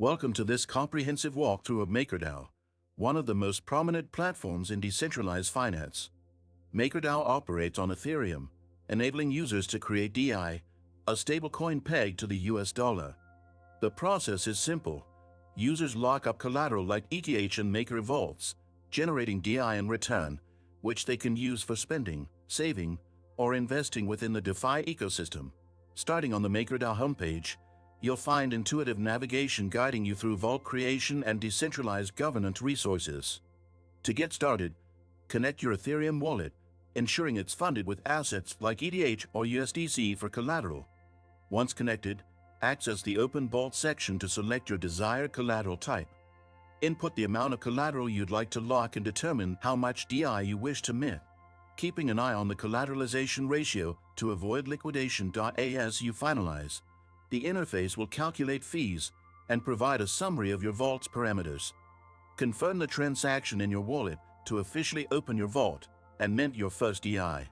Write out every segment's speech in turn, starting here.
Welcome to this comprehensive walkthrough of MakerDAO, one of the most prominent platforms in decentralized finance. MakerDAO operates on Ethereum, enabling users to create DI, a stablecoin pegged to the US dollar. The process is simple. Users lock up collateral like ETH and Maker vaults, generating DI in return, which they can use for spending, saving, or investing within the DeFi ecosystem. Starting on the MakerDAO homepage, you'll find intuitive navigation guiding you through vault creation and decentralized governance resources. To get started, connect your Ethereum wallet, ensuring it's funded with assets like ETH or USDC for collateral. Once connected, access the Open Vault section to select your desired collateral type. Input the amount of collateral you'd like to lock and determine how much DI you wish to mint, keeping an eye on the collateralization ratio to avoid liquidation. As you finalize, the interface will calculate fees and provide a summary of your vault's parameters. Confirm the transaction in your wallet to officially open your vault and mint your first DI.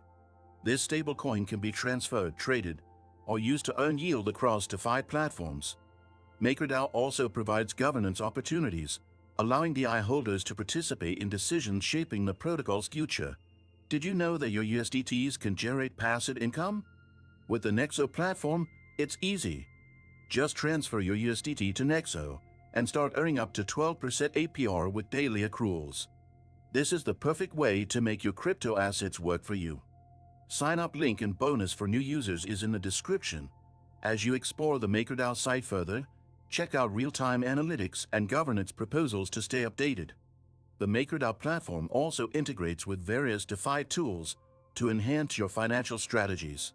This stablecoin can be transferred, traded, or used to earn yield across DeFi platforms. MakerDAO also provides governance opportunities, allowing DI holders to participate in decisions shaping the protocol's future. Did you know that your USDTs can generate passive income? With the Nexo platform, it's easy. Just transfer your USDT to Nexo and start earning up to 12% APR with daily accruals. This is the perfect way to make your crypto assets work for you. Sign up link and bonus for new users is in the description. As you explore the MakerDAO site further, check out real-time analytics and governance proposals to stay updated. The MakerDAO platform also integrates with various DeFi tools to enhance your financial strategies.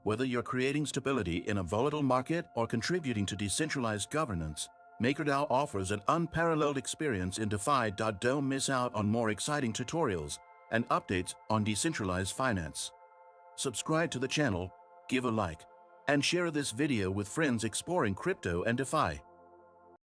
Whether you're creating stability in a volatile market or contributing to decentralized governance, MakerDAO offers an unparalleled experience in DeFi. Don't miss out on more exciting tutorials and updates on decentralized finance. Subscribe to the channel, give a like, and share this video with friends exploring crypto and DeFi.